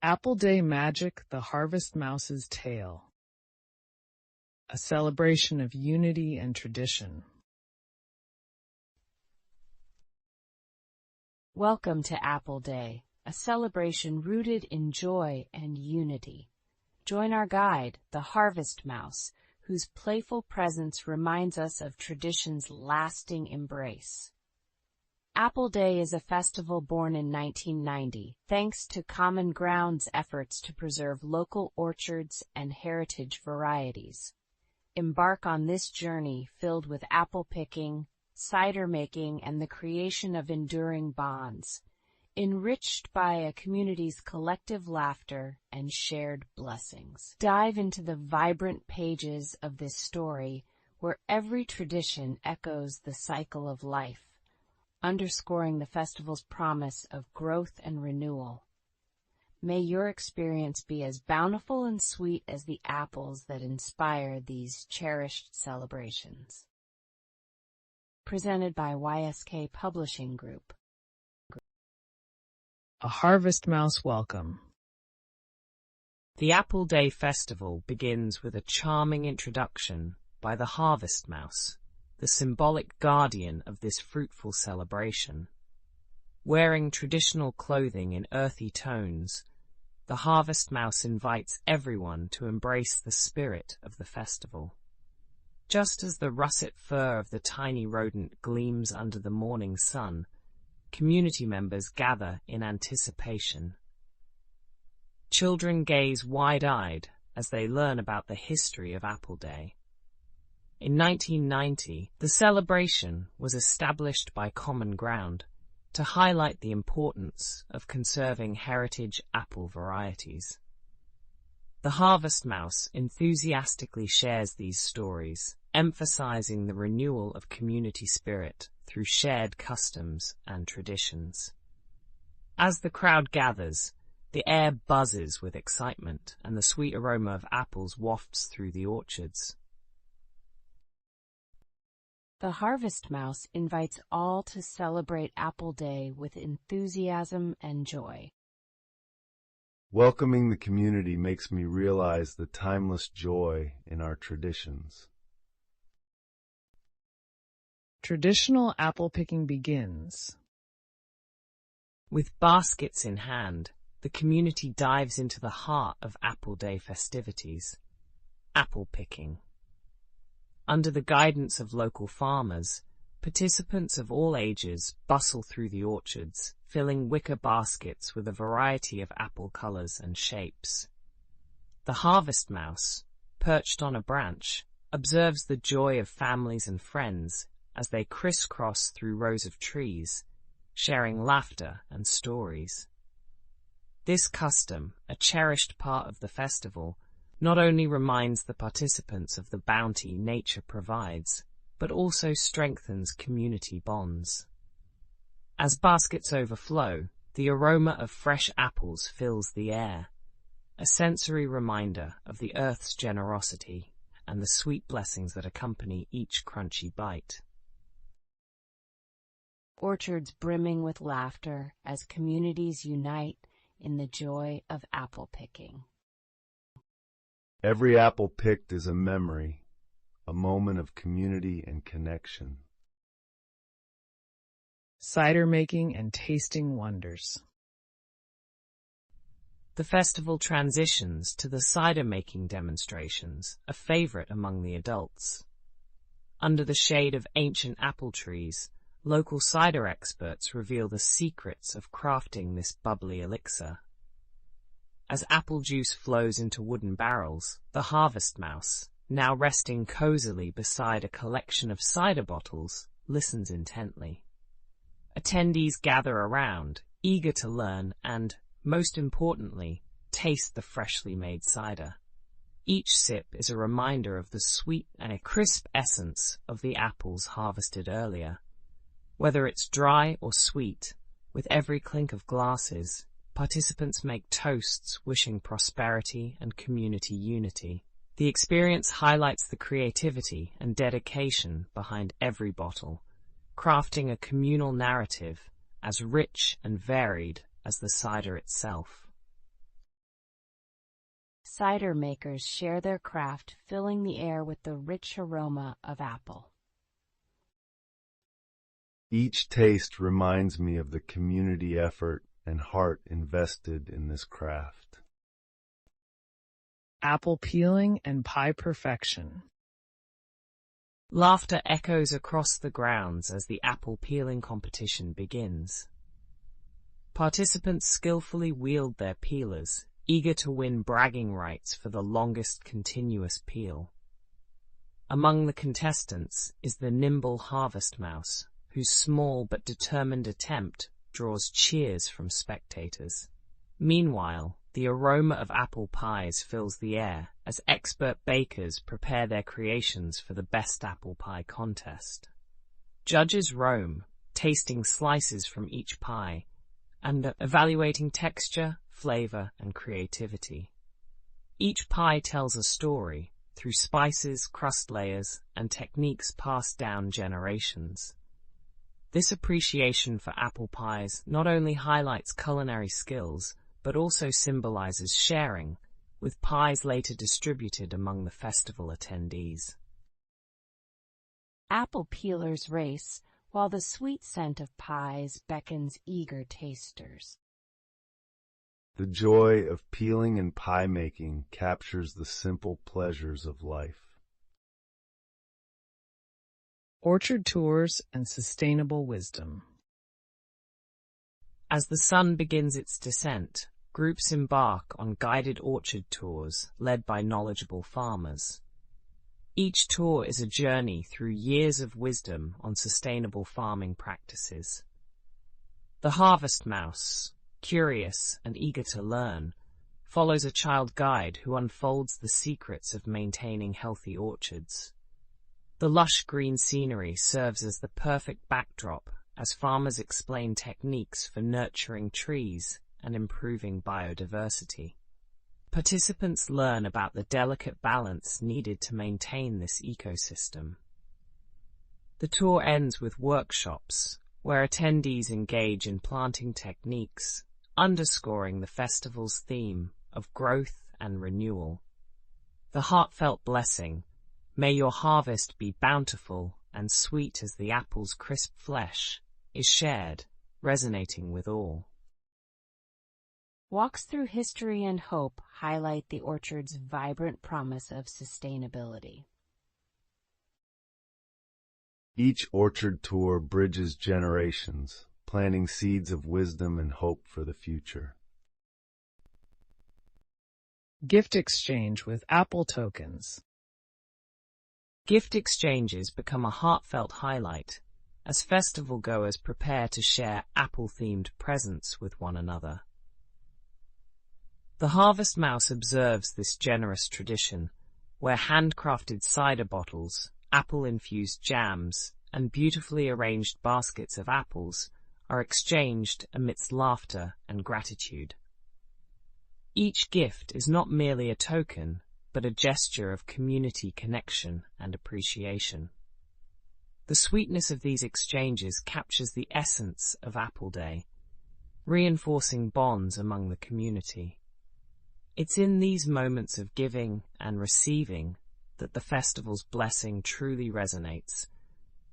Apple Day Magic, the Harvest Mouse's Tale. A celebration of unity and tradition. Welcome to Apple Day, a celebration rooted in joy and unity. Join our guide, the Harvest Mouse, whose playful presence reminds us of tradition's lasting embrace. Apple Day is a festival born in 1990, thanks to Common Ground's efforts to preserve local orchards and heritage varieties. Embark on this journey filled with apple picking, cider making, and the creation of enduring bonds, enriched by a community's collective laughter and shared blessings. Dive into the vibrant pages of this story, where every tradition echoes the cycle of life, underscoring the festival's promise of growth and renewal. May your experience be as bountiful and sweet as the apples that inspire these cherished celebrations. Presented by YSK Publishing Group. A Harvest Mouse welcome. The Apple Day Festival begins with a charming introduction by the Harvest Mouse, the symbolic guardian of this fruitful celebration. Wearing traditional clothing in earthy tones, the Harvest Mouse invites everyone to embrace the spirit of the festival. Just as the russet fur of the tiny rodent gleams under the morning sun, community members gather in anticipation. Children gaze wide-eyed as they learn about the history of Apple Day. In 1990, the celebration was established by Common Ground to highlight the importance of conserving heritage apple varieties. The Harvest Mouse enthusiastically shares these stories, emphasizing the renewal of community spirit through shared customs and traditions. As the crowd gathers, the air buzzes with excitement and the sweet aroma of apples wafts through the orchards. The Harvest Mouse invites all to celebrate Apple Day with enthusiasm and joy. Welcoming the community makes me realize the timeless joy in our traditions. Traditional apple picking begins. With baskets in hand, the community dives into the heart of Apple Day festivities, apple picking. Under the guidance of local farmers, participants of all ages bustle through the orchards, filling wicker baskets with a variety of apple colors and shapes. The Harvest Mouse, perched on a branch, observes the joy of families and friends as they crisscross through rows of trees, sharing laughter and stories. This custom, a cherished part of the festival, not only reminds the participants of the bounty nature provides, but also strengthens community bonds. As baskets overflow, the aroma of fresh apples fills the air, a sensory reminder of the earth's generosity and the sweet blessings that accompany each crunchy bite. Orchards brimming with laughter as communities unite in the joy of apple picking. Every apple picked is a memory, a moment of community and connection. Cider making and tasting wonders. The festival transitions to the cider making demonstrations, a favorite among the adults. Under the shade of ancient apple trees, local cider experts reveal the secrets of crafting this bubbly elixir. As apple juice flows into wooden barrels, the Harvest Mouse, now resting cozily beside a collection of cider bottles, listens intently. Attendees gather around, eager to learn and, most importantly, taste the freshly made cider. Each sip is a reminder of the sweet and crisp essence of the apples harvested earlier. Whether it's dry or sweet, with every clink of glasses, participants make toasts wishing prosperity and community unity. The experience highlights the creativity and dedication behind every bottle, crafting a communal narrative as rich and varied as the cider itself. Cider makers share their craft, filling the air with the rich aroma of apple. Each taste reminds me of the community effort and heart invested in this craft. Apple peeling and pie perfection. Laughter echoes across the grounds as the apple peeling competition begins. Participants skillfully wield their peelers, eager to win bragging rights for the longest continuous peel. Among the contestants is the nimble harvest mouse, whose small but determined attempt draws cheers from spectators. Meanwhile, the aroma of apple pies fills the air as expert bakers prepare their creations for the best apple pie contest. Judges roam, tasting slices from each pie and evaluating texture, flavor, and creativity. Each pie tells a story through spices, crust layers, and techniques passed down generations. This appreciation for apple pies not only highlights culinary skills, but also symbolizes sharing, with pies later distributed among the festival attendees. Apple peelers race, while the sweet scent of pies beckons eager tasters. The joy of peeling and pie making captures the simple pleasures of life. Orchard tours and sustainable wisdom. As the sun begins its descent, groups embark on guided orchard tours led by knowledgeable farmers. Each tour is a journey through years of wisdom on sustainable farming practices. The harvest mouse, curious and eager to learn, follows a child guide who unfolds the secrets of maintaining healthy orchards. The lush green scenery serves as the perfect backdrop as farmers explain techniques for nurturing trees and improving biodiversity. Participants learn about the delicate balance needed to maintain this ecosystem. The tour ends with workshops, where attendees engage in planting techniques, underscoring the festival's theme of growth and renewal. The heartfelt blessing, "May your harvest be bountiful and sweet as the apple's crisp flesh," is shared, resonating with all. Walks through history and hope highlight the orchard's vibrant promise of sustainability. Each orchard tour bridges generations, planting seeds of wisdom and hope for the future. Gift exchange with apple tokens. Gift exchanges become a heartfelt highlight as festival goers prepare to share apple-themed presents with one another. The harvest mouse observes this generous tradition, where handcrafted cider bottles, apple-infused jams, and beautifully arranged baskets of apples are exchanged amidst laughter and gratitude. Each gift is not merely a token, but a gesture of community connection and appreciation. The sweetness of these exchanges captures the essence of Apple Day, reinforcing bonds among the community. It's in these moments of giving and receiving that the festival's blessing truly resonates,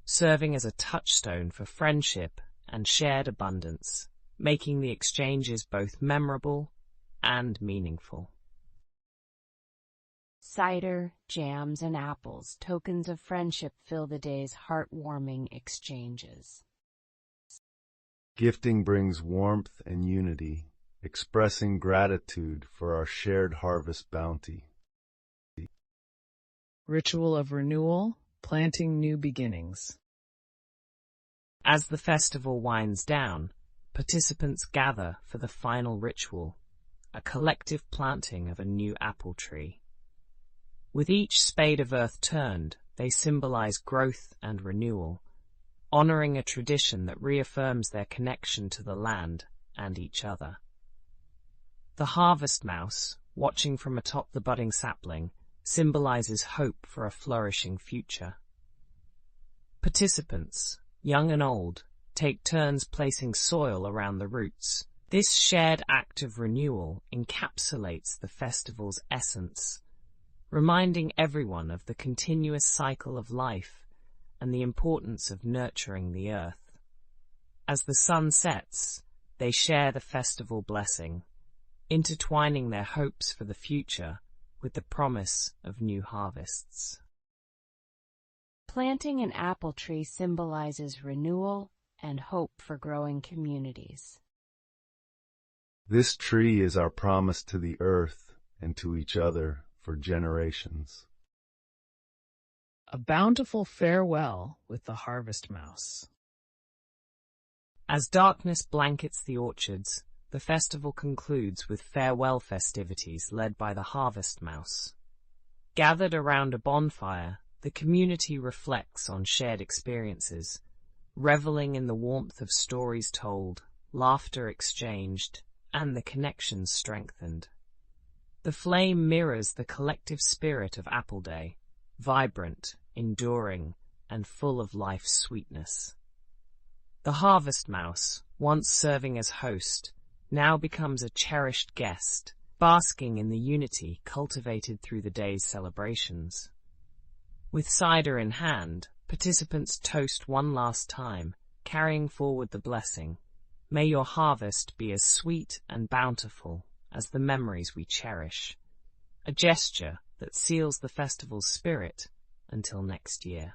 serving as a touchstone for friendship and shared abundance, making the exchanges both memorable and meaningful. Cider, jams, and apples, tokens of friendship, fill the day's heartwarming exchanges. Gifting brings warmth and unity, expressing gratitude for our shared harvest bounty. Ritual of renewal, planting new beginnings. As the festival winds down, participants gather for the final ritual, a collective planting of a new apple tree. With each spade of earth turned, they symbolize growth and renewal, honoring a tradition that reaffirms their connection to the land and each other. The harvest mouse, watching from atop the budding sapling, symbolizes hope for a flourishing future. Participants, young and old, take turns placing soil around the roots, This shared act of renewal encapsulates the festival's essence, reminding everyone of the continuous cycle of life and the importance of nurturing the earth. As the sun sets, they share the festival blessing, intertwining their hopes for the future with the promise of new harvests. Planting an apple tree symbolizes renewal and hope for growing communities. This tree is our promise to the earth and to each other for generations. A bountiful farewell with the harvest mouse. As darkness blankets the orchards, the festival concludes with farewell festivities led by the harvest mouse. Gathered around a bonfire, the community reflects on shared experiences, reveling in the warmth of stories told, laughter exchanged, and the connections strengthened. The flame mirrors the collective spirit of Apple Day, vibrant, enduring, and full of life's sweetness. The harvest mouse, once serving as host, now becomes a cherished guest, basking in the unity cultivated through the day's celebrations. With cider in hand, participants toast one last time, carrying forward the blessing. May your harvest be as sweet and bountiful as the memories we cherish, a gesture that seals the festival's spirit until next year.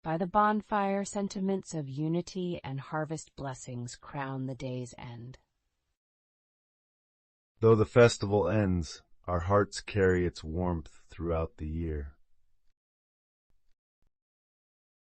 By the bonfire, sentiments of unity and harvest blessings crown the day's end. Though the festival ends, our hearts carry its warmth throughout the year.